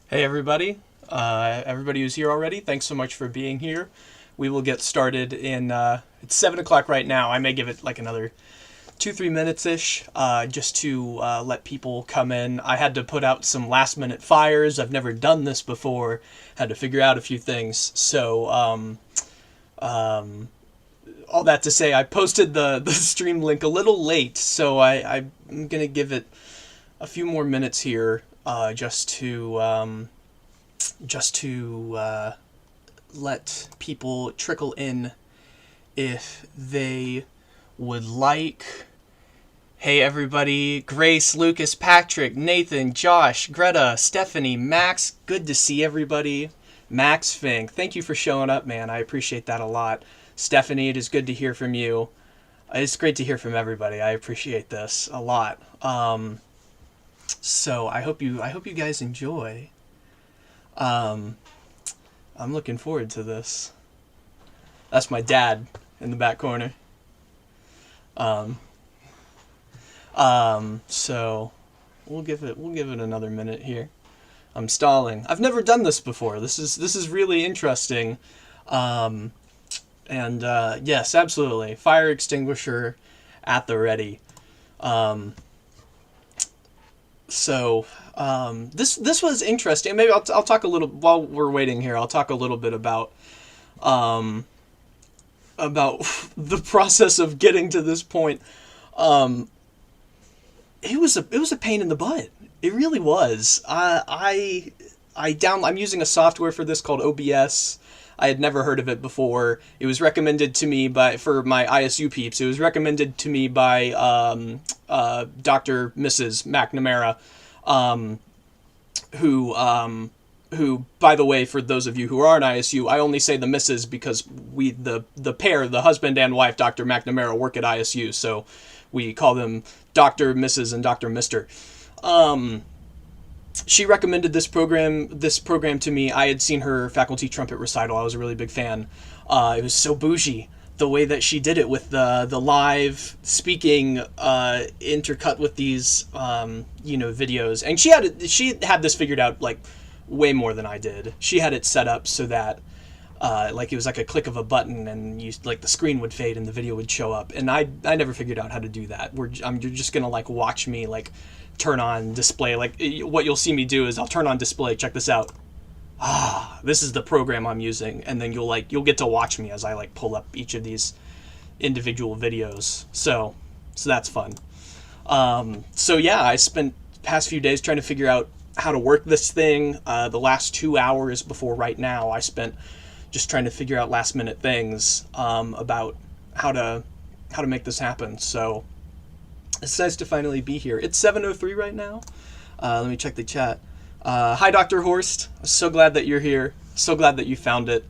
Hey everybody, everybody who's here already, thanks so much for being here. We will get started in, it's 7 o'clock right now. I may give it like another 2-3 minutes-ish, just to let people come in. I had to put out some last minute fires. I've never done this before, had to figure out a few things. So, all that to say, I posted the stream link a little late, so I'm going to give it a few more minutes here, just to let people trickle in if they would like. Hey everybody, Grace, Lucas, Patrick, Nathan, Josh, Greta, Stephanie, Max, good to see everybody. Max Fink, thank you for showing up, man. I appreciate that a lot. Stephanie, it is good to hear from you. It's great to hear from everybody. I appreciate this a lot. So I hope you guys enjoy. I'm looking forward to this. That's my dad in the back corner. So we'll give it another minute here. I'm stalling. I've never done this before. This is really interesting. Yes, absolutely. Fire extinguisher at the ready. This was interesting. Maybe I'll talk a little while we're waiting here. I'll talk a little bit about the process of getting to this point. It was a pain in the butt. It really was. I'm using a software for this called OBS. I had never heard of it before. It was recommended to me for my ISU peeps. It was recommended to me by Dr. Mrs. McNamara, who, by the way, for those of you who are in ISU, I only say the Mrs. because the pair, the husband and wife, Dr. McNamara, work at ISU, so we call them Dr., Mrs., and Dr. Mister. She recommended this program to me. I had seen her faculty trumpet recital. I was a really big fan. It was so bougie, the way that she did it with the live speaking intercut with these videos. And she had this figured out like way more than I did. She had it set up so that it was like a click of a button and the screen would fade and the video would show up. And I never figured out how to do that. You're just gonna watch me turn on display. What you'll see me do is I'll turn on display. Check this out. This is the program I'm using, and then you'll get to watch me as I pull up each of these individual videos. So that's fun. Yeah, I spent the past few days trying to figure out how to work this thing. The last 2 hours before right now, I spent just trying to figure out last minute things about how to make this happen. So it's nice to finally be here. It's 7:03 right now. Let me check the chat. Hi, Dr. Horst. I'm so glad that you're here. So glad that you found it.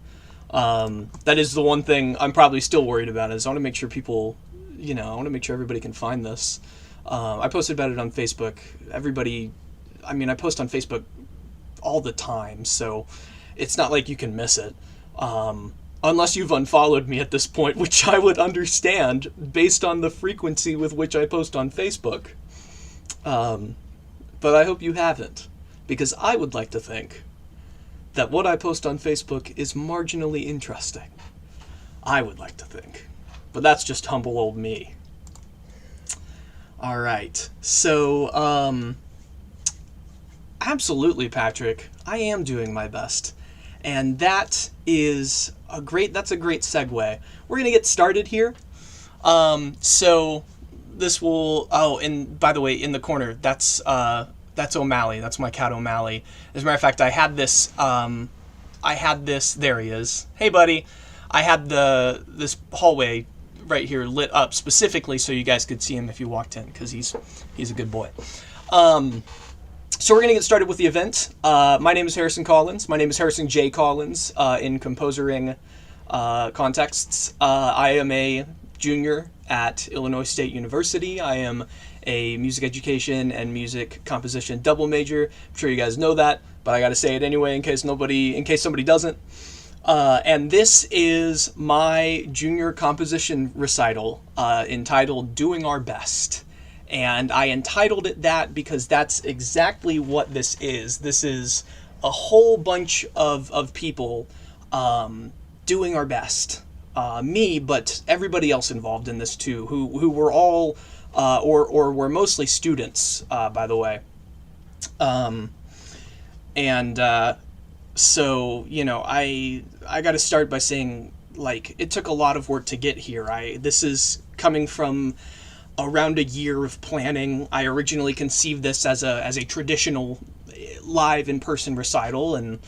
That is the one thing I'm probably still worried about, is I want to make sure people, I want to make sure everybody can find this. I posted about it on Facebook. I post on Facebook all the time, so it's not like you can miss it. Unless you've unfollowed me at this point, which I would understand based on the frequency with which I post on Facebook. But I hope you haven't, because I would like to think that what I post on Facebook is marginally interesting. I would like to think. But that's just humble old me. Alright, so, absolutely, Patrick. I am doing my best. And that's a great segue. We're going to get started here. So this will, and by the way, in the corner, that's O'Malley. That's my cat O'Malley. As a matter of fact, I had this, there he is. Hey buddy. I had this hallway right here lit up specifically so you guys could see him if you walked in, because he's a good boy. So we're going to get started with the event. My name is Harrison Collins. My name is Harrison J. Collins in composering contexts. I am a junior at Illinois State University. I am a music education and music composition double major. I'm sure you guys know that, but I got to say it anyway in case somebody doesn't. And this is my junior composition recital entitled Doing Our Best. And I entitled it that because that's exactly what this is. This is a whole bunch of people doing our best. Me, but everybody else involved in this too, who were all or were mostly students, by the way. And so I got to start by saying, like, it took a lot of work to get here. This is coming from around a year of planning. I originally conceived this as a traditional live in person recital, and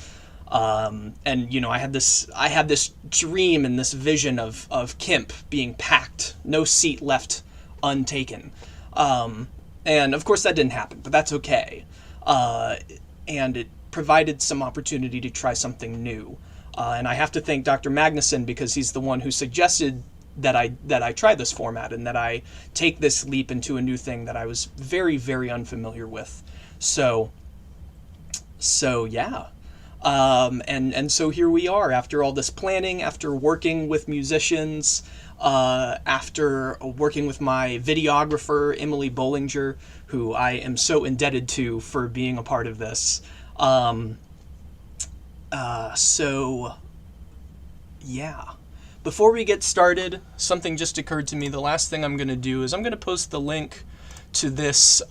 I had this dream and this vision of Kemp being packed, no seat left untaken. And of course that didn't happen, but that's okay. And it provided some opportunity to try something new. And I have to thank Dr. Magnuson, because he's the one who suggested that I try this format and that I take this leap into a new thing that I was very, very unfamiliar with. So yeah. And so here we are, after all this planning, after working with musicians, after working with my videographer, Emily Bollinger, who I am so indebted to for being a part of this. So yeah. Before we get started, something just occurred to me. The last thing I'm going to do is I'm going to post the link to this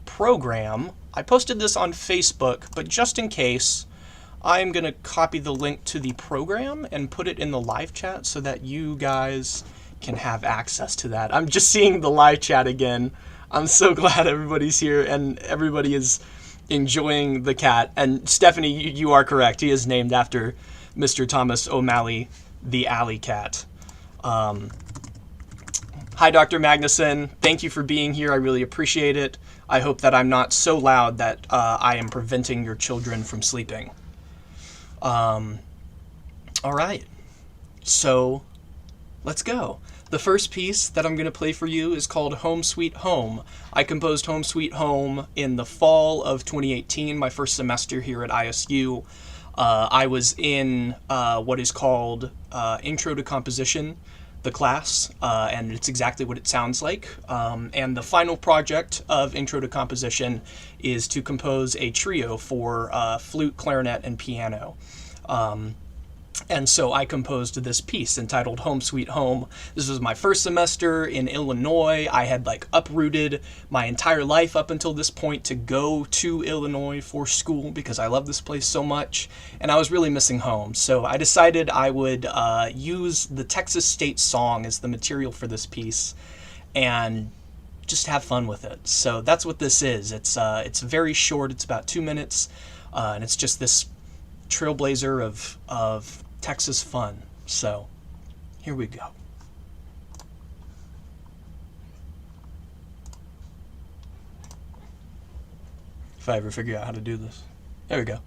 program. I posted this on Facebook, but just in case, I'm going to copy the link to the program and put it in the live chat so that you guys can have access to that. I'm just seeing the live chat again. I'm so glad everybody's here and everybody is enjoying the cat. And Stephanie, you are correct. He is named after Mr. Thomas O'Malley, the alley cat. Hi, Dr. Magnuson. Thank you for being here. I really appreciate it. I hope that I'm not so loud that I am preventing your children from sleeping. All right. So let's go. The first piece that I'm going to play for you is called Home Sweet Home. I composed Home Sweet Home in the fall of 2018, my first semester here at ISU. I was in what is called Intro to Composition, the class, and it's exactly what it sounds like. And the final project of Intro to Composition is to compose a trio for flute, clarinet, and piano. And so I composed this piece entitled Home Sweet Home. This was my first semester in Illinois. I had uprooted my entire life up until this point to go to Illinois for school because I love this place so much, and I was really missing home. So I decided I would use the Texas State song as the material for this piece and just have fun with it. So that's what this is. It's very short. It's about 2 minutes, and it's just this trailblazer of Texas fun. So here we go. If I ever figure out how to do this. There we go.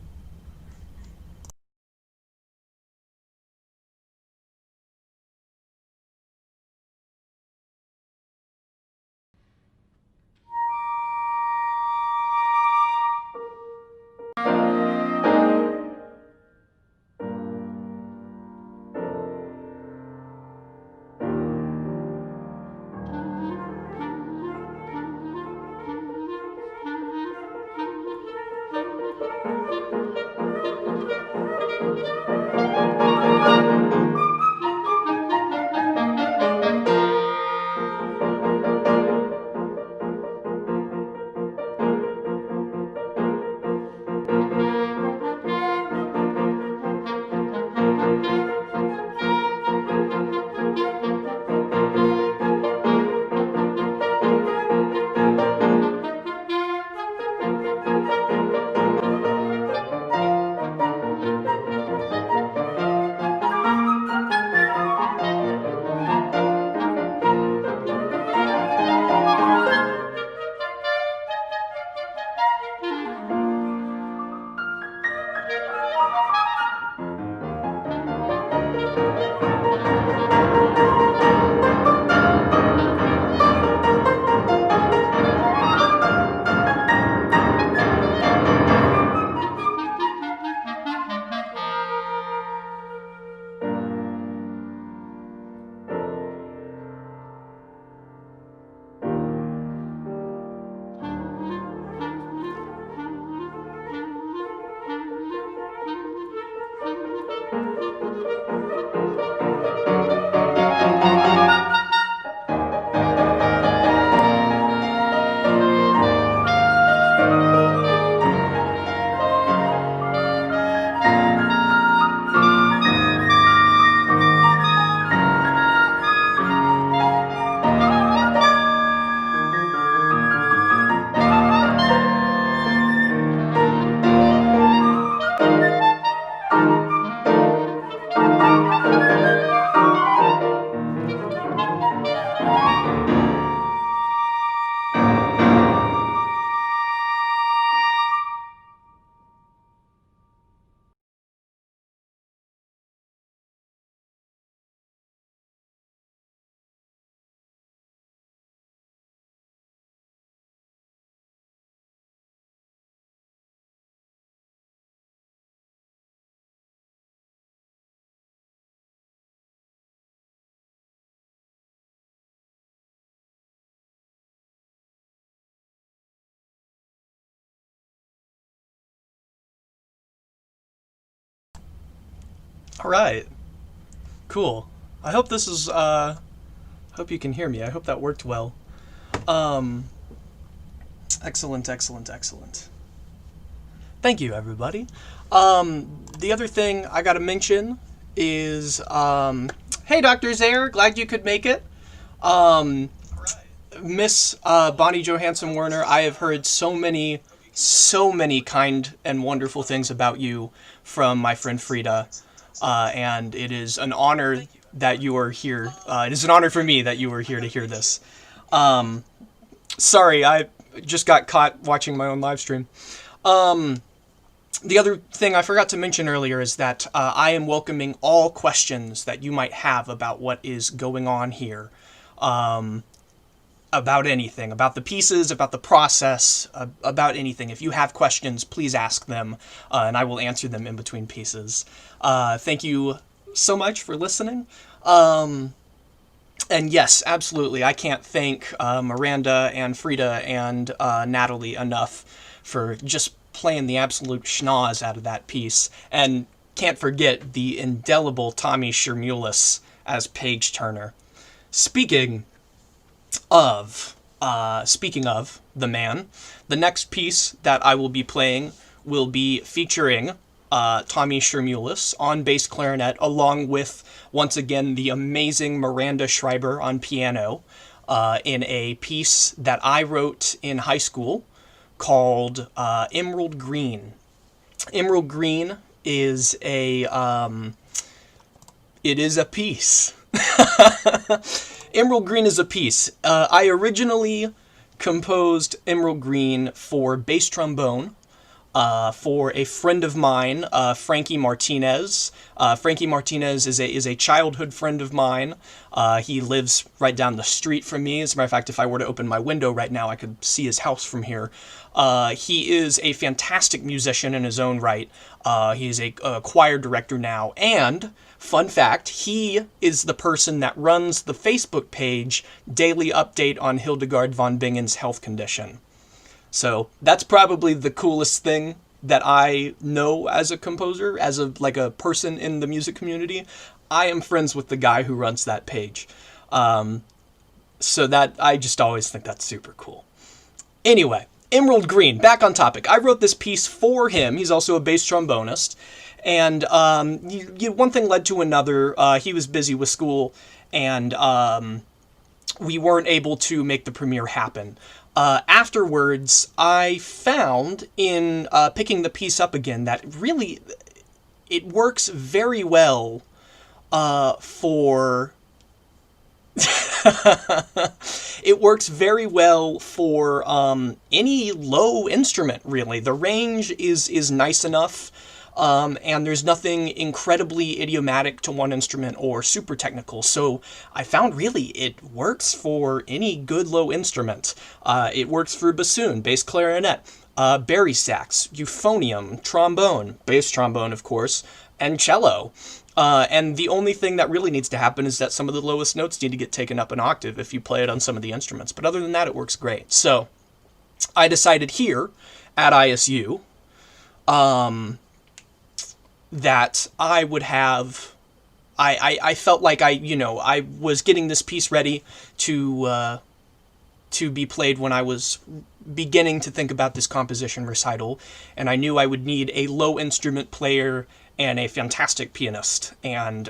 All right. Cool. I hope this is. Hope you can hear me. I hope that worked well. Um. Excellent. Excellent. Excellent. Thank you, everybody. The other thing I got to mention is, hey, Dr. Zaire, glad you could make it. Um, Miss Bonnie Johansson Werner, I have heard so many kind and wonderful things about you from my friend Frida, and it is an honor that you are here. It is an honor for me that you were here to hear this. Um, Sorry, I just got caught watching my own live stream. The other thing I forgot to mention earlier is that I am welcoming all questions that you might have about what is going on here. Um, about anything, about the pieces, about the process, about anything. If you have questions, please ask them, and I will answer them in between pieces. Thank you so much for listening. And yes, absolutely, I can't thank Miranda and Frida and Natalie enough for just playing the absolute schnoz out of that piece. And can't forget the indelible Tommy Shermulis as Page Turner. Speaking of the man, the next piece that I will be playing will be featuring Tommy Shermulis on bass clarinet, along with, once again, the amazing Miranda Schreiber on piano, in a piece that I wrote in high school called Emerald Green. Emerald Green is it is a piece. Emerald Green is a piece. I originally composed Emerald Green for bass trombone, for a friend of mine, Frankie Martinez. Frankie Martinez is a childhood friend of mine. He lives right down the street from me. As a matter of fact, if I were to open my window right now, I could see his house from here. He is a fantastic musician in his own right. He's a choir director now, and fun fact, he is the person that runs the Facebook page Daily Update on Hildegard von Bingen's health condition. So that's probably the coolest thing that I know as a composer, as a person in the music community. I am friends with the guy who runs that page. So that, I just always think that's super cool. Anyway, Emerald Green, back on topic. I wrote this piece for him. He's also a bass trombonist. And one thing led to another. He was busy with school, and we weren't able to make the premiere happen. Afterwards, I found in picking the piece up again that really it works very well for it works very well for any low instrument, really. The range is nice enough, and there's nothing incredibly idiomatic to one instrument or super technical. So I found really it works for any good low instrument. It works for bassoon, bass clarinet, bari sax, euphonium, trombone, bass trombone, of course, and cello. And the only thing that really needs to happen is that some of the lowest notes need to get taken up an octave if you play it on some of the instruments. But other than that, it works great. So I decided here at ISU that I would have... I felt like I was getting this piece ready to be played when I was beginning to think about this composition recital, and I knew I would need a low instrument player and a fantastic pianist, and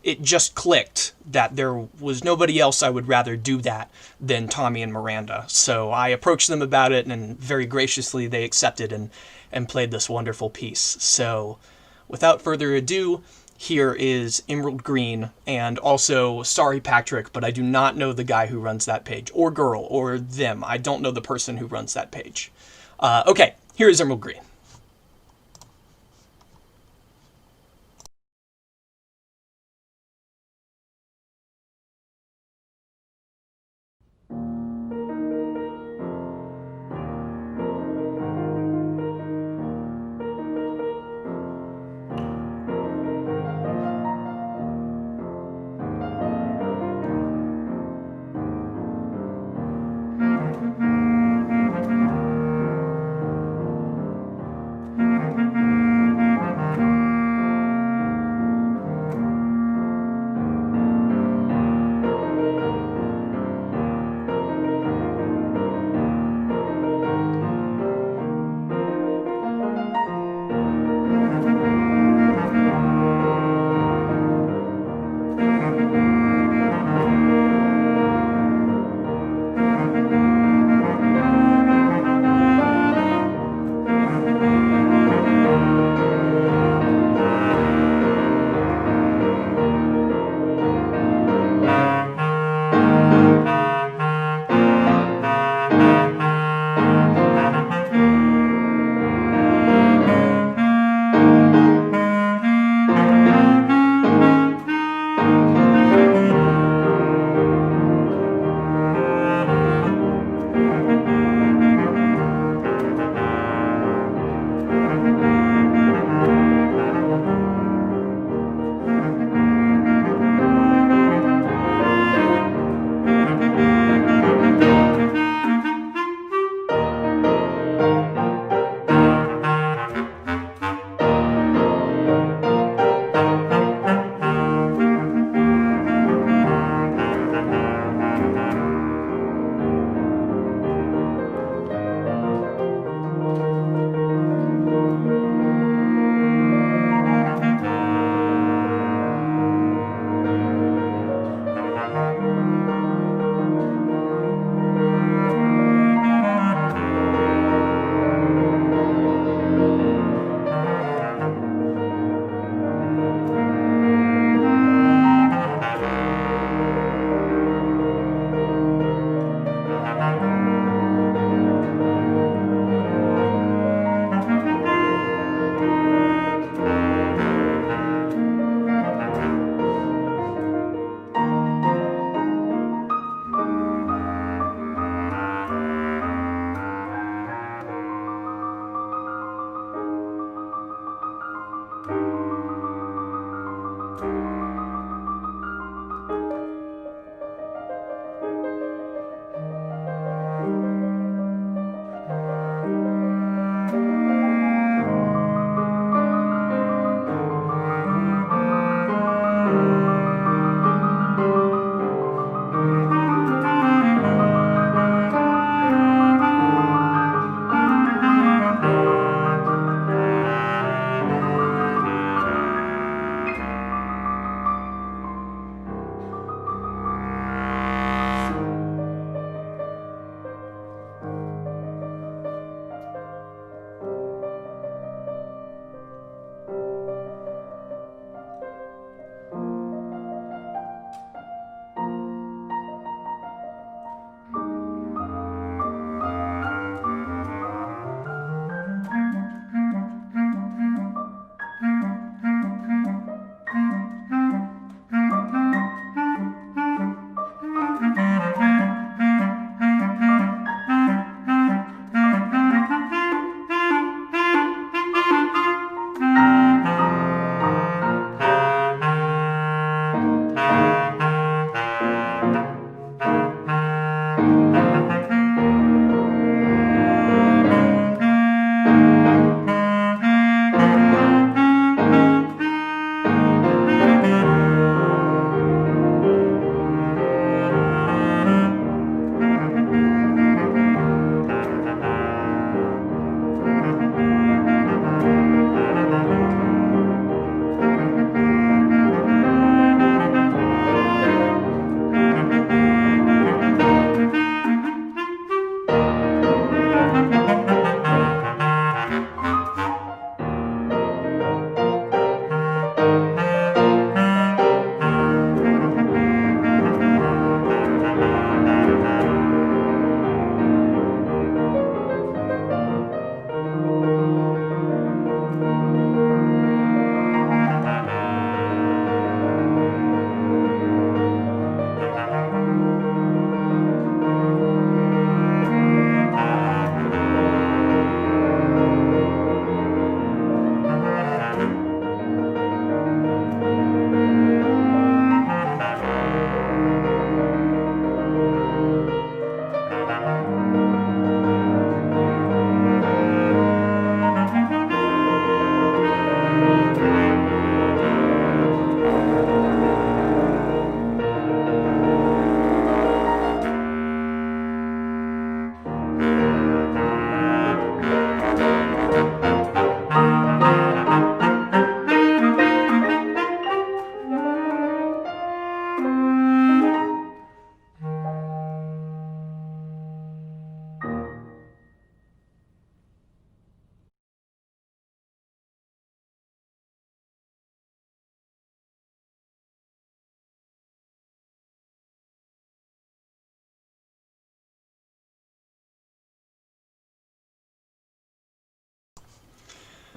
it just clicked that there was nobody else I would rather do that than Tommy and Miranda. So I approached them about it, and very graciously they accepted and played this wonderful piece. So without further ado, here is Emerald Green, and also, sorry Patrick, but I do not know the guy who runs that page, or girl, or them. I don't know the person who runs that page. Okay, here is Emerald Green.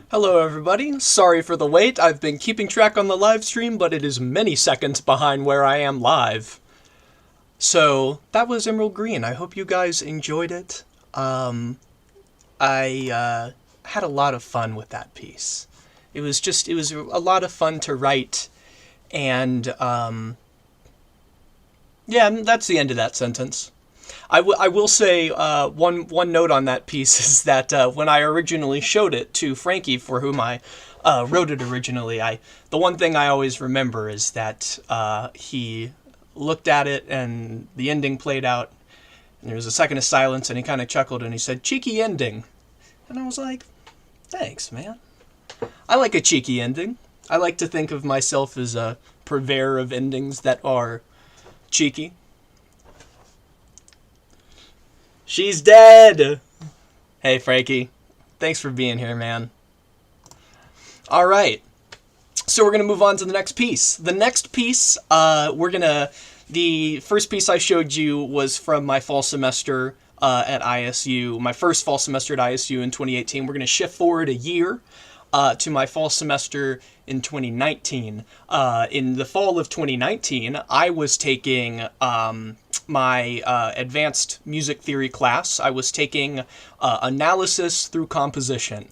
Hello everybody, sorry for the wait. I've been keeping track on the live stream, but it is many seconds behind where I am live. So, that was Emerald Green. I hope you guys enjoyed it. I had a lot of fun with that piece. It was a lot of fun to write, and yeah, that's the end of that sentence. I will say one note on that piece is that when I originally showed it to Frankie, for whom I wrote it originally, the one thing I always remember is that he looked at it and the ending played out, and there was a second of silence, and he kind of chuckled and he said, "Cheeky ending," and I was like, "Thanks, man. I like a cheeky ending. I like to think of myself as a purveyor of endings that are cheeky." She's dead! Hey, Frankie. Thanks for being here, man. Alright. So we're going to move on to the next piece. The next piece, the first piece I showed you was from my fall semester at ISU, my first fall semester at ISU in 2018. We're going to shift forward a year to my fall semester in 2019. In the fall of 2019, I was taking my advanced music theory class. I was taking analysis through composition.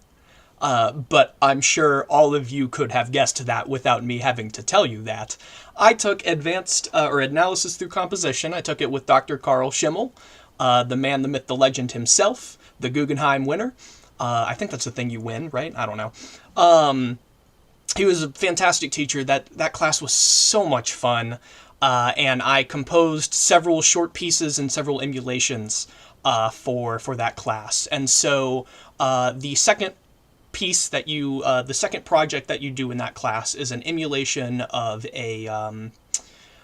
But I'm sure all of you could have guessed that without me having to tell you that. I took advanced or analysis through composition. I took it with Dr. Carl Schimmel, the man, the myth, the legend himself, the Guggenheim winner. I think that's the thing you win, right? I don't know. He was a fantastic teacher. That class was so much fun. And I composed several short pieces and several emulations for that class. And so the second piece that the second project that you do in that class is an emulation of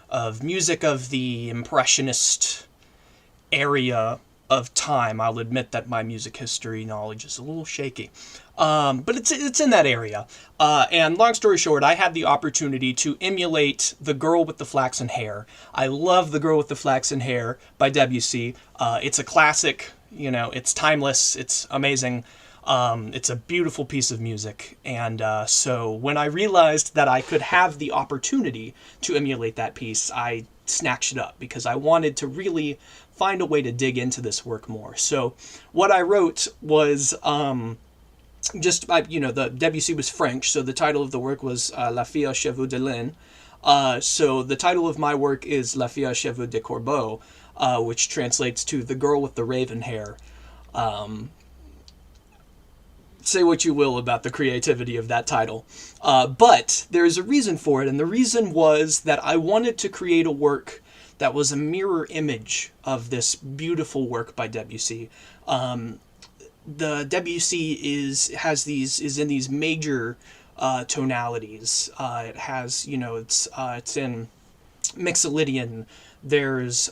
of music of the Impressionist area of time. I'll admit that my music history knowledge is a little shaky. But it's in that area. And long story short, I had the opportunity to emulate The Girl with the Flaxen Hair. I love The Girl with the Flaxen Hair by Debussy. It's a classic, it's timeless, it's amazing. It's a beautiful piece of music. And so when I realized that I could have the opportunity to emulate that piece, I snatched it up because I wanted to really find a way to dig into this work more. So what I wrote was the Debussy was French, so the title of the work was La fille aux cheveux de laine. So the title of my work is La fille aux cheveux de corbeau. which translates to the girl with the raven hair. Say what you will about the creativity of that title. But there's a reason for it, and the reason was that I wanted to create a work that was a mirror image of this beautiful work by Debussy. The Debussy is in these major tonalities. It has, it's in Mixolydian. There's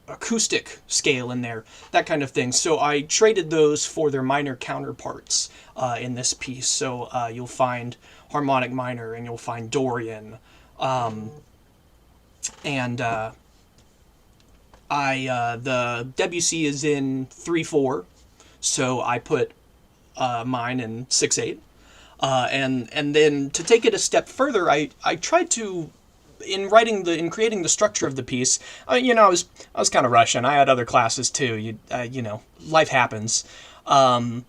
acoustic scale in there, that kind of thing. So I traded those for their minor counterparts in this piece. So you'll find harmonic minor, and you'll find Dorian, and the Debussy is in 3/4, so I put mine in 6/8, and then to take it a step further, I tried to, in creating the structure of the piece, I was kind of rushing. I had other classes too. Life happens, and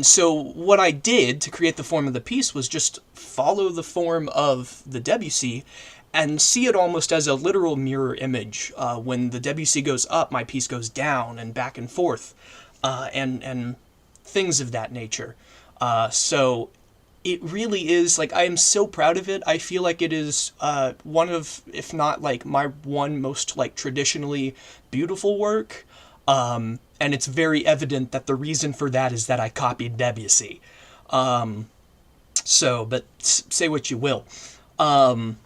so what I did to create the form of the piece was just follow the form of the Debussy, and see it almost as a literal mirror image. When the Debussy goes up, my piece goes down and back and forth, and things of that nature. So it really is, like, I am so proud of it. I feel like it is one of, if not like my one most like traditionally beautiful work. And it's very evident that the reason for that is that I copied Debussy. But say what you will. I'm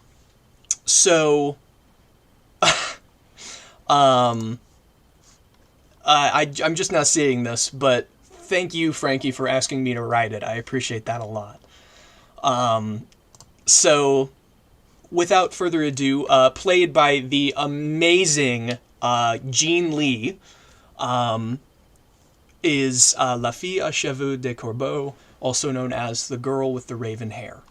just now seeing this, but thank you, Frankie, for asking me to write it. I appreciate that a lot. So, without further ado, played by the amazing Jean Lee, is La fille à cheveux de corbeau, also known as the girl with the raven hair.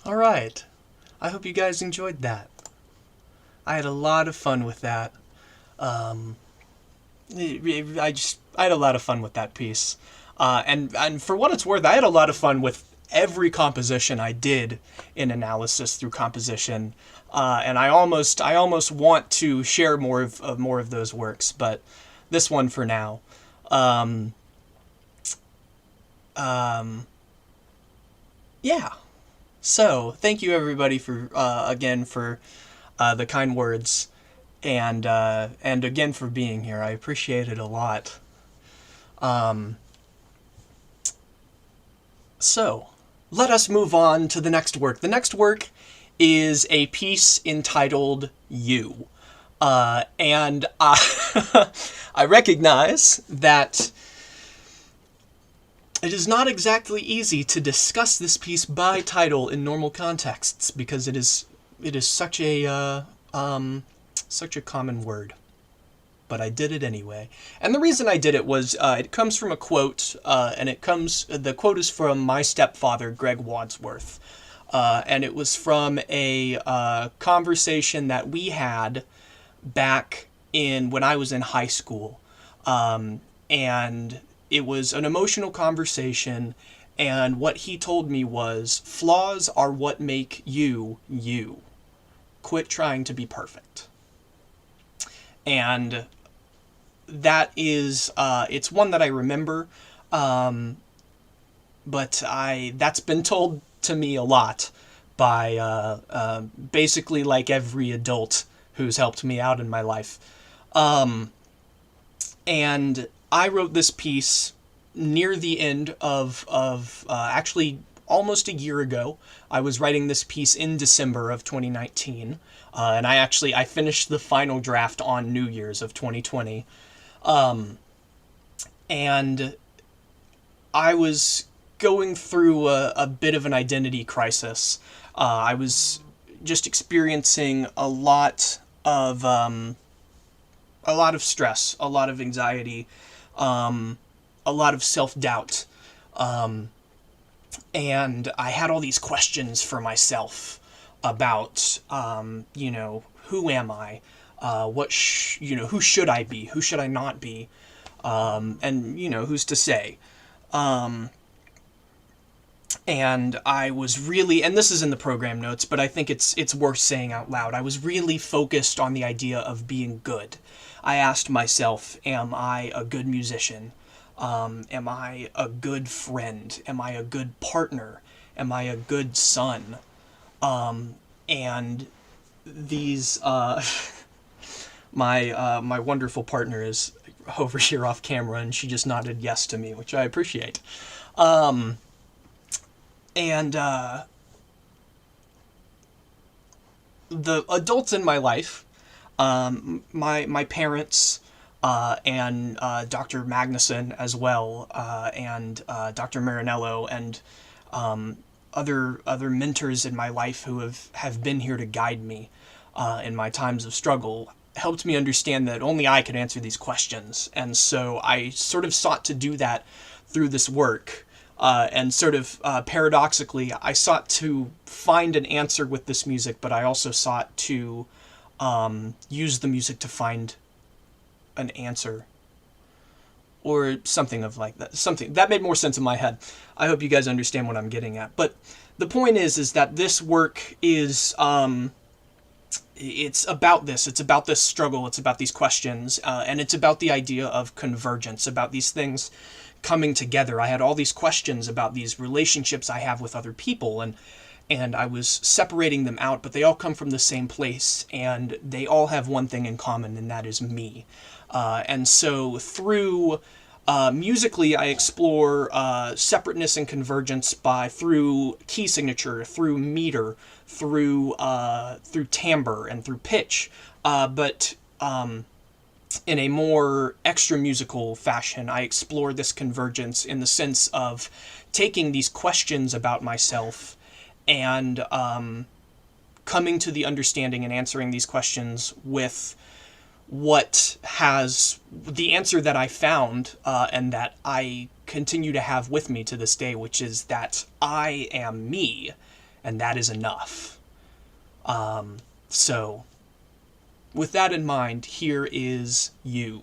Alright, I hope you guys enjoyed that. I had a lot of fun with that. I had a lot of fun with that piece. And for what it's worth, I had a lot of fun with every composition I did in analysis through composition. And I almost want to share more of those works, but this one for now. Um, um, yeah. So thank you everybody for again for the kind words and again for being here. I appreciate it a lot. Um, so let us move on to the next work. The next work is a piece entitled "You." And I recognize that it is not exactly easy to discuss this piece by title in normal contexts because it is such a common word. But I did it anyway, and the reason I did it was it comes from a quote, and the quote is from my stepfather, Greg Wadsworth, and it was from a conversation that we had back in when I was in high school, and it was an emotional conversation. And what he told me was, flaws are what make you you. Quit trying to be perfect. And that is, it's one that I remember, but that's been told to me a lot by basically like every adult who's helped me out in my life. And I wrote this piece near the end of actually almost a year ago. I was writing this piece in December of 2019, and I finished the final draft on New Year's of 2020, and I was going through a bit of an identity crisis. I was just experiencing a lot of stress, a lot of anxiety, a lot of self doubt, and I had all these questions for myself about, who am I? Who should I be? Who should I not be? And who's to say? And I was really, and this is in the program notes, but I think it's worth saying out loud. I was really focused on the idea of being good. I asked myself, am I a good musician? Am I a good friend? Am I a good partner? Am I a good son? And these, my wonderful partner is over here off camera, and she just nodded yes to me, which I appreciate. And the adults in my life, my parents, and Dr. Magnuson as well, and Dr. Marinello, and other mentors in my life who have been here to guide me in my times of struggle, helped me understand that only I could answer these questions. And so I sort of sought to do that through this work. And sort of paradoxically, I sought to find an answer with this music, but I also sought to use the music to find an answer, or something of like that. Something that made more sense in my head. I hope you guys understand what I'm getting at. But the point is that this work is it's about this. It's about this struggle. It's about these questions, and it's about the idea of convergence, about these things coming together. I had all these questions about these relationships I have with other people, and I was separating them out, but they all come from the same place, and they all have one thing in common, and that is me. And so through musically, I explore separateness and convergence through key signature, through meter, through timbre, and through pitch. But in a more extra musical fashion, I explore this convergence in the sense of taking these questions about myself and coming to the understanding and answering these questions with what has the answer that I found, and that I continue to have with me to this day, which is that I am me, and that is enough. So, with that in mind, here is You.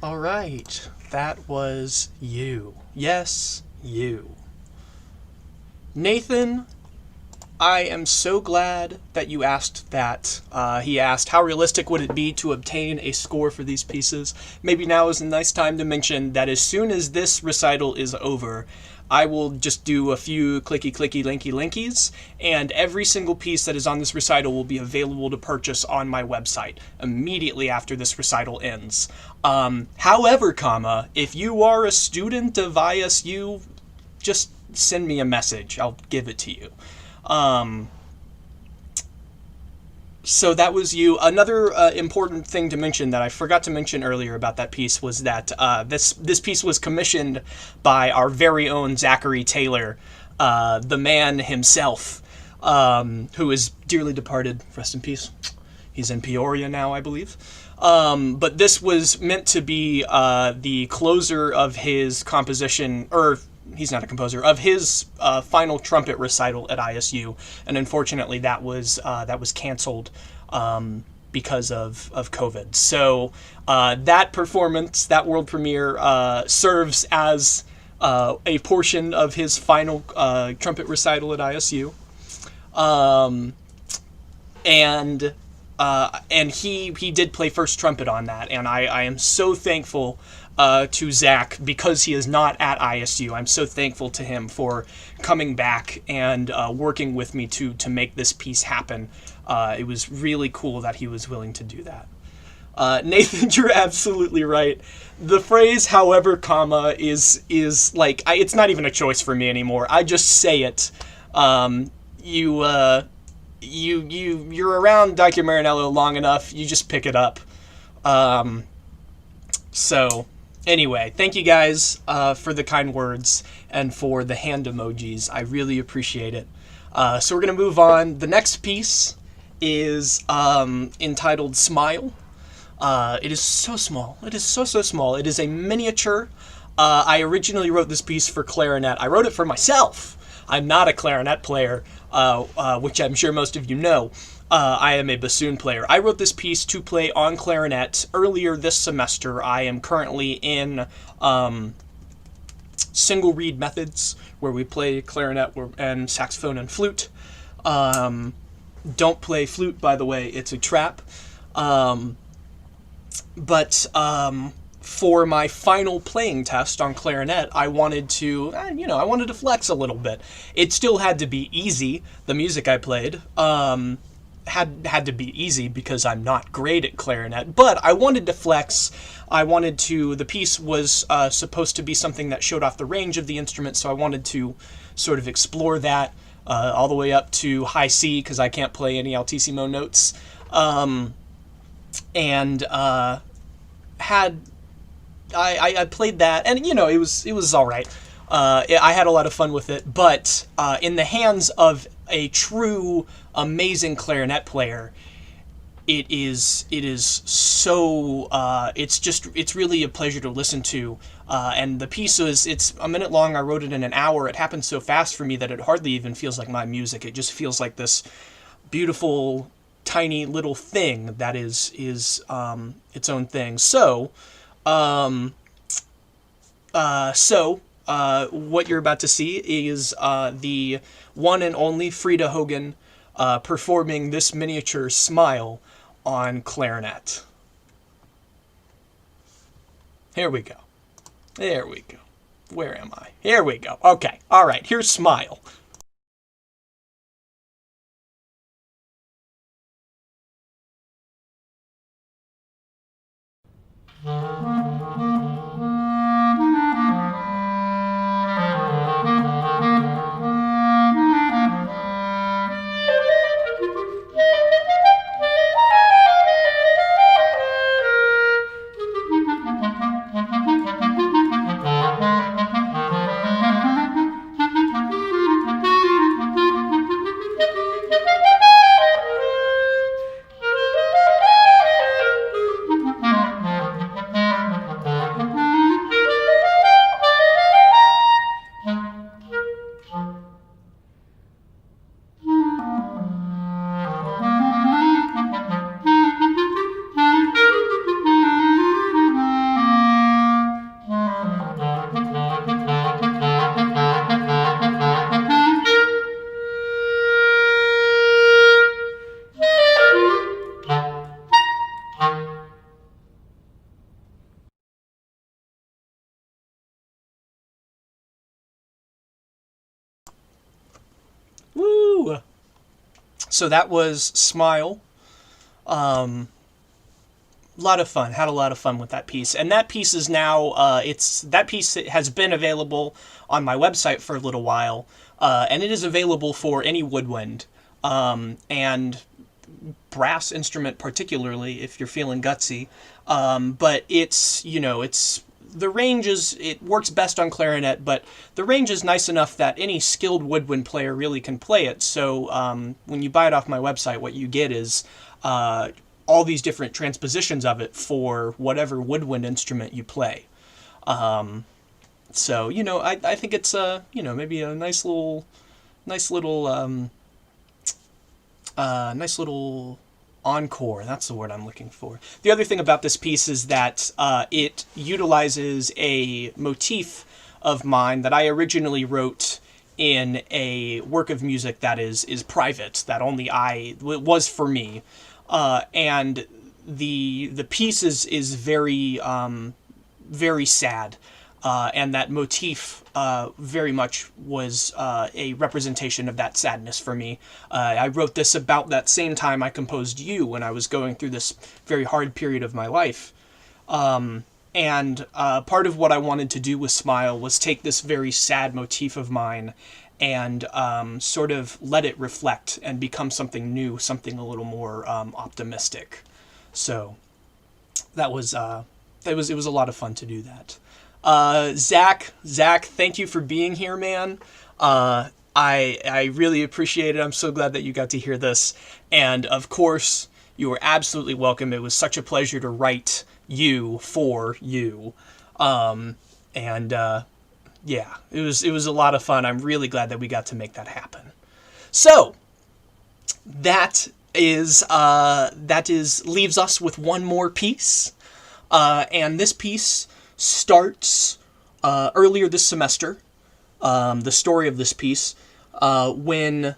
All right, that was you. Yes, you. Nathan, I am so glad that you asked that. He asked, how realistic would it be to obtain a score for these pieces? Maybe now is a nice time to mention that as soon as this recital is over, I will just do a few clicky, clicky, linky, linkies, and every single piece that is on this recital will be available to purchase on my website immediately after this recital ends. However, if you are a student of ISU, just send me a message. I'll give it to you. Um, so that was you. Another important thing to mention that I forgot to mention earlier about that piece was that this piece was commissioned by our very own Zachary Taylor, the man himself, who is dearly departed. Rest in peace. He's in Peoria now, I believe. But this was meant to be the closer of his composition, or he's not a composer, of his final trumpet recital at ISU, and unfortunately that was canceled because of COVID. So that performance, that world premiere, serves as a portion of his final trumpet recital at ISU, and he did play first trumpet on that, and I am so thankful to Zach, because he is not at ISU. I'm so thankful to him for coming back and working with me to make this piece happen. It was really cool that he was willing to do that. Nathan, you're absolutely right. The phrase "however, is like it's not even a choice for me anymore. I just say it. You're around Dr. Marinello long enough, you just pick it up. So anyway, thank you guys for the kind words and for the hand emojis. I really appreciate it. So we're going to move on. The next piece is entitled Smile. It is so small. It is so small. It is a miniature. I originally wrote this piece for clarinet. I wrote it for myself. I'm not a clarinet player, which I'm sure most of you know. I am a bassoon player. I wrote this piece to play on clarinet earlier this semester. I am currently in single reed methods, where we play clarinet and saxophone and flute. Don't play flute, by the way. It's a trap. But for my final playing test on clarinet, I wanted to, I wanted to flex a little bit. It still had to be easy. The music I played had to be easy because I'm not great at clarinet. But I wanted to flex. The piece was supposed to be something that showed off the range of the instrument, so I wanted to sort of explore that all the way up to high C, because I can't play any altissimo notes. I played that, and it was all right. I had a lot of fun with it, but in the hands of a true amazing clarinet player, it is so it's really a pleasure to listen to. And the piece it's a minute long. I wrote it in an hour. It happened so fast for me that it hardly even feels like my music. It just feels like this beautiful, tiny little thing that is its own thing. So what you're about to see is the one and only Frida Hogan performing this miniature Smile on clarinet. Here we go. There we go. Where am I? Here we go. Okay. All right. Here's Smile. Woo! So that was Smile. Lot of fun. Had a lot of fun with that piece, and that piece is now that piece has been available on my website for a little while, and it is available for any woodwind and brass instrument, particularly if you're feeling gutsy. But it's it's the range is it works best on clarinet, but the range is nice enough that any skilled woodwind player really can play it. So when you buy it off my website, what you get is all these different transpositions of it for whatever woodwind instrument you play. So I think it's maybe a nice little encore. That's the word I'm looking for. The other thing about this piece is that it utilizes a motif of mine that I originally wrote in a work of music that is private, that only was for me. And the piece is very very sad, and that motif very much was a representation of that sadness for me. I wrote this about that same time I composed You, when I was going through this very hard period of my life. And part of what I wanted to do with Smile was take this very sad motif of mine and sort of let it reflect and become something new, something a little more optimistic. So that was it was a lot of fun to do that. Zach, thank you for being here, man. I really appreciate it. I'm so glad that you got to hear this, and of course, you were absolutely welcome. It was such a pleasure to write You for you, yeah, it was a lot of fun. I'm really glad that we got to make that happen. So that is leaves us with one more piece, and this piece starts earlier this semester. The story of this piece, when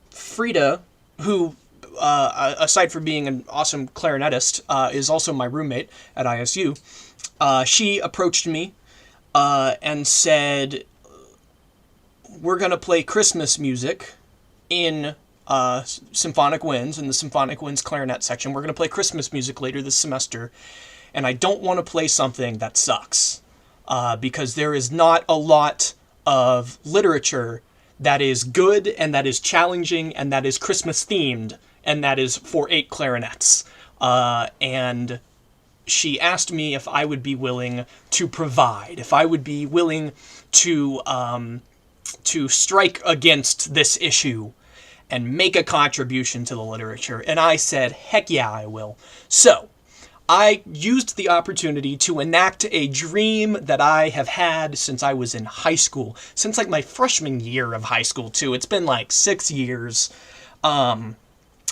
Frida, who aside from being an awesome clarinetist, is also my roommate at ISU, she approached me and said, we're going to play Christmas music in Symphonic Winds, in the Symphonic Winds clarinet section. We're going to play Christmas music later this semester, and I don't want to play something that sucks, because there is not a lot of literature that is good and that is challenging and that is Christmas themed and that is for 8 clarinets. And she asked me if I would be willing to provide, if I would be willing to strike against this issue and make a contribution to the literature. And I said, heck yeah, I will. So I used the opportunity to enact a dream that I have had since I was in high school, since like my freshman year of high school too. It's been like 6 years.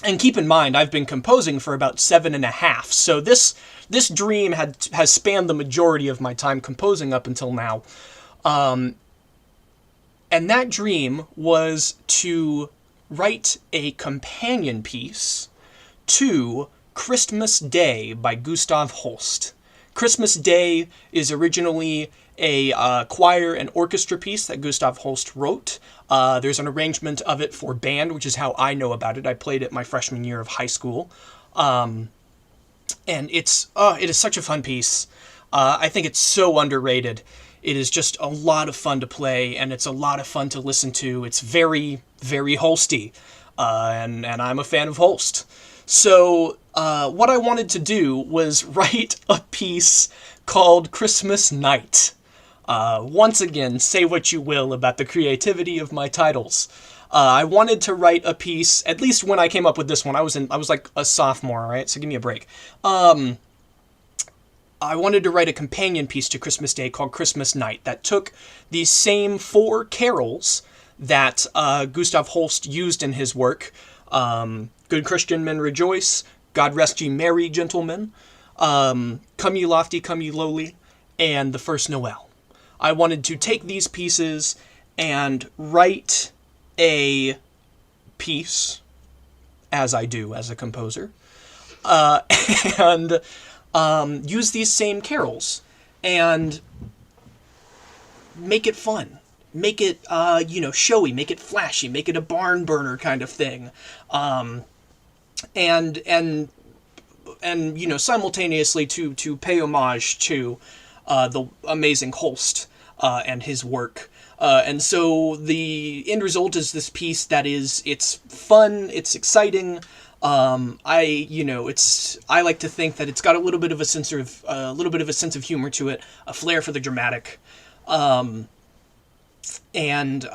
And keep in mind, I've been composing for about 7.5. So this dream has spanned the majority of my time composing up until now. And that dream was to write a companion piece to Christmas Day by Gustav Holst. Christmas Day is originally a choir and orchestra piece that Gustav Holst wrote. There's an arrangement of it for band, which is how I know about it. I played it my freshman year of high school. And it is such a fun piece. I think it's so underrated. It is just a lot of fun to play, and it's a lot of fun to listen to. It's very, very Holsty, and I'm a fan of Holst. So what I wanted to do was write a piece called Christmas Night. Once again, say what you will about the creativity of my titles. I wanted to write a piece, at least when I came up with this one. I was like a sophomore, right? So give me a break. I wanted to write a companion piece to Christmas Day called Christmas Night that took these same 4 carols that Gustav Holst used in his work. Good Christian Men Rejoice, God Rest Ye Merry Gentlemen, Come Ye Lofty, Come Ye Lowly, and The First Noel. I wanted to take these pieces and write a piece, as I do as a composer, and use these same carols and make it fun. make it showy, make it flashy, make it a barn burner kind of thing, and simultaneously to pay homage to the amazing Holst and his work. And so the end result is this piece that it's fun, it's exciting. I like to think that it's got a little bit of a sense of humor to it, a flair for the dramatic, and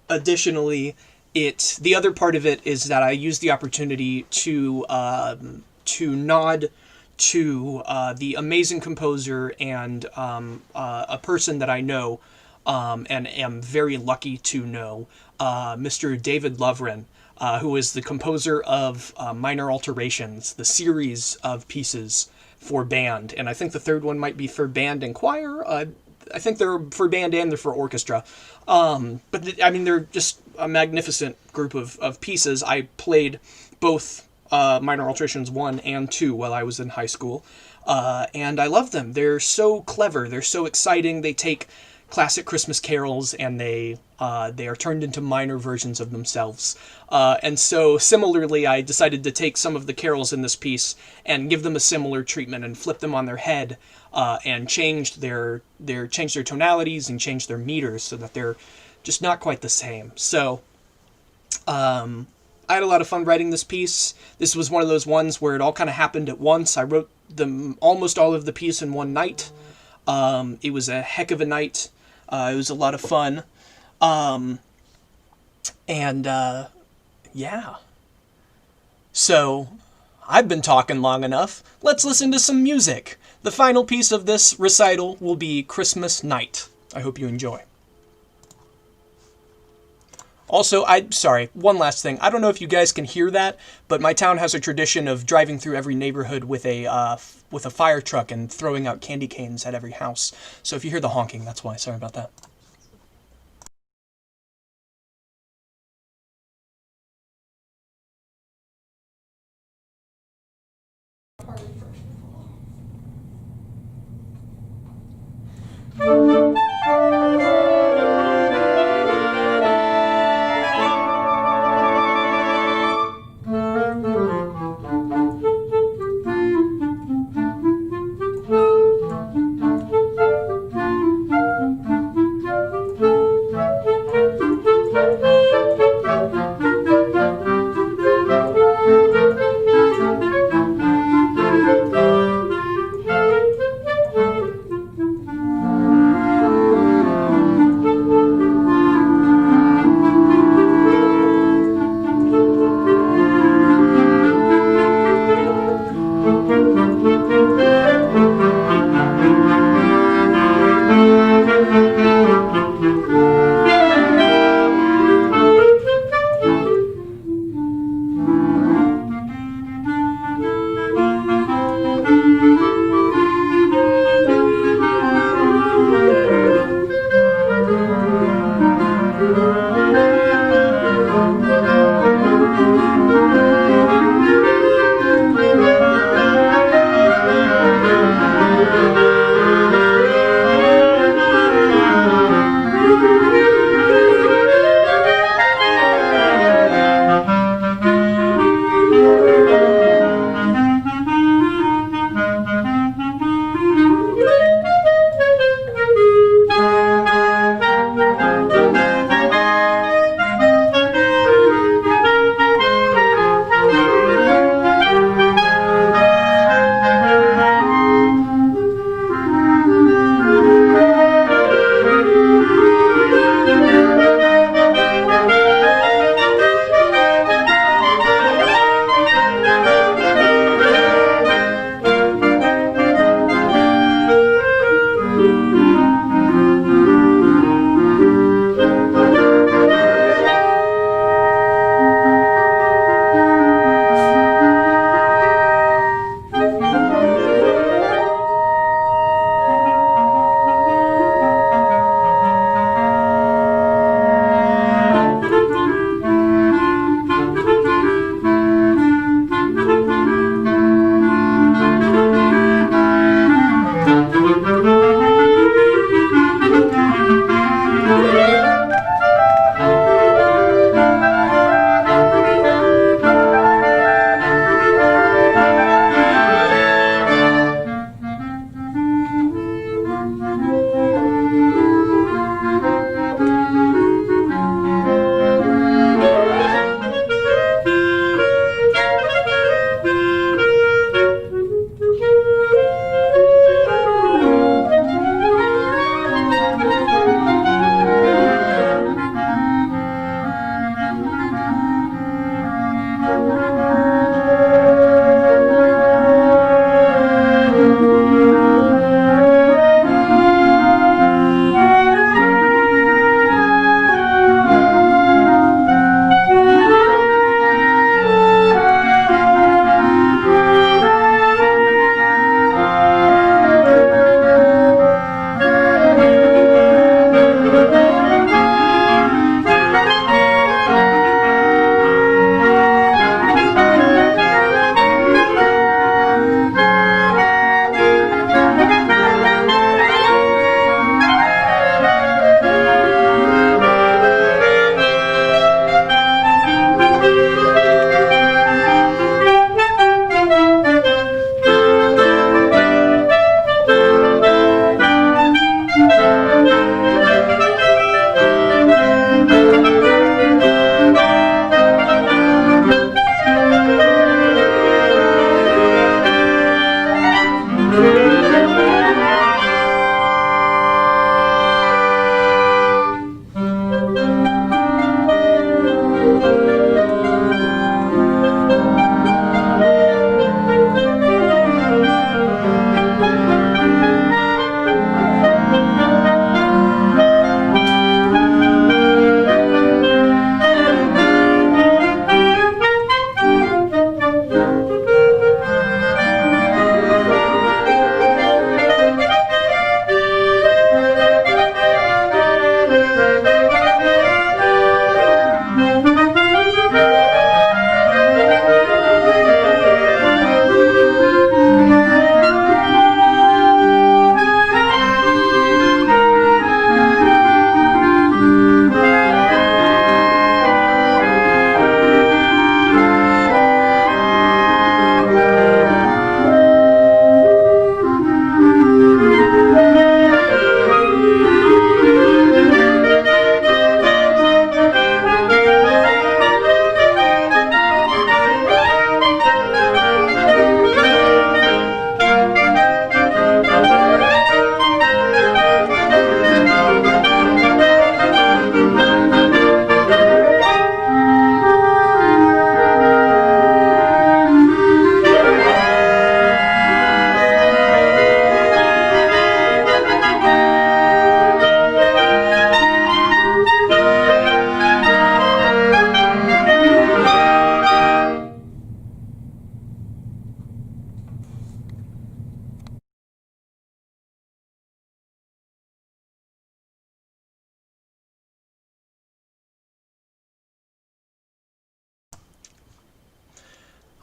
additionally, the other part of it is that I use the opportunity to nod to the amazing composer and a person that I know and am very lucky to know, Mr. David Lovren, who is the composer of Minor Alterations, the series of pieces for band, and I think the third one might be for band and choir. I think they're for band and they're for orchestra. They're just a magnificent group of pieces. I played both Minor Alterations 1 and 2 while I was in high school, and I love them. They're so clever. They're so exciting. They take classic Christmas carols and they are turned into minor versions of themselves. And so similarly, I decided to take some of the carols in this piece and give them a similar treatment and flip them on their head, and change their tonalities and change their meters so that they're just not quite the same. So I had a lot of fun writing this piece. This was one of those ones where it all kind of happened at once. I wrote almost all of the piece in one night. It was a heck of a night. It was a lot of fun. Yeah. So, I've been talking long enough. Let's listen to some music. The final piece of this recital will be Christmas Night. I hope you enjoy. Also, one last thing. I don't know if you guys can hear that, but my town has a tradition of driving through every neighborhood with a fire truck and throwing out candy canes at every house. So if you hear the honking, that's why. Sorry about that.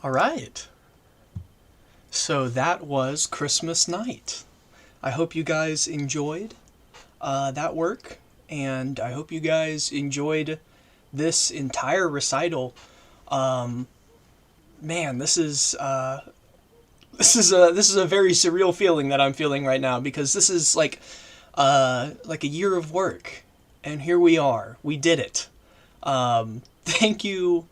All right. So that was Christmas night. I hope you guys enjoyed that work, and I hope you guys enjoyed this entire recital. Man, this is a very surreal feeling that I'm feeling right now, because this is like a year of work, and here we are. We did it. Thank you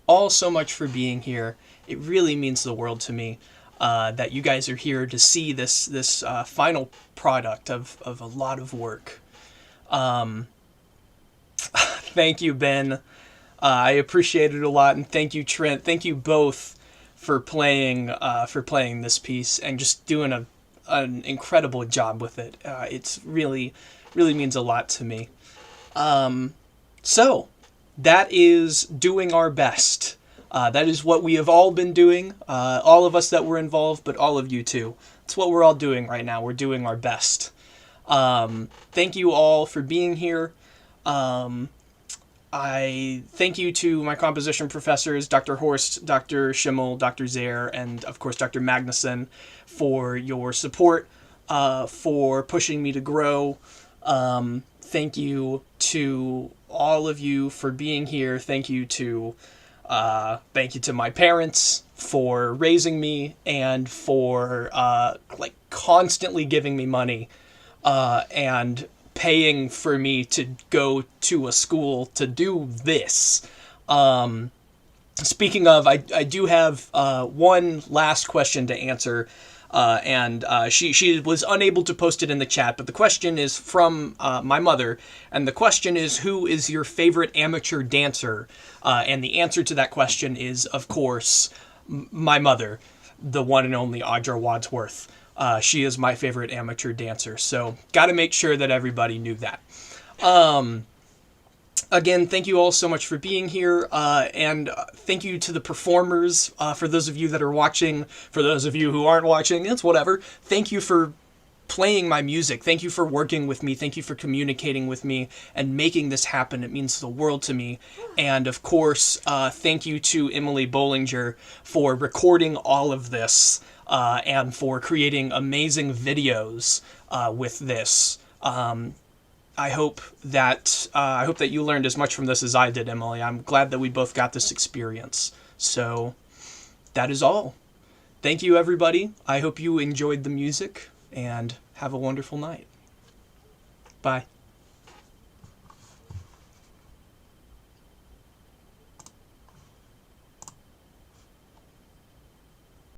all so much for being here. It really means the world to me that you guys are here to see this final product of a lot of work. Thank you, Ben. I appreciate it a lot, and thank you, Trent. Thank you both for playing this piece and just doing an incredible job with it. It's really means a lot to me. So that is doing our best. That is what we have all been doing. All of us that were involved, but all of you too. It's what we're all doing right now. We're doing our best. Thank you all for being here. I thank you to my composition professors, Dr. Horst, Dr. Schimmel, Dr. Zaire, and of course Dr. Magnuson, for your support, for pushing me to grow. Thank you to all of you for being here. Thank you to my parents for raising me and for constantly giving me money and paying for me to go to a school to do this. Speaking of, I do have one last question to answer, and she was unable to post it in the chat, but the question is from my mother, and the question is, who is your favorite amateur dancer? And the answer to that question is, of course, my mother, the one and only Audra Wadsworth. She is my favorite amateur dancer, so got to make sure that everybody knew that. Again, thank you all so much for being here, and thank you to the performers, for those of you that are watching, for those of you who aren't watching, it's whatever. Thank you for playing my music. Thank you for working with me. Thank you for communicating with me and making this happen. It means the world to me. And of course, thank you to Emily Bollinger for recording all of this, and for creating amazing videos with this. I hope that you learned as much from this as I did, Emily. I'm glad that we both got this experience. So that is all. Thank you, everybody. I hope you enjoyed the music, and have a wonderful night. Bye.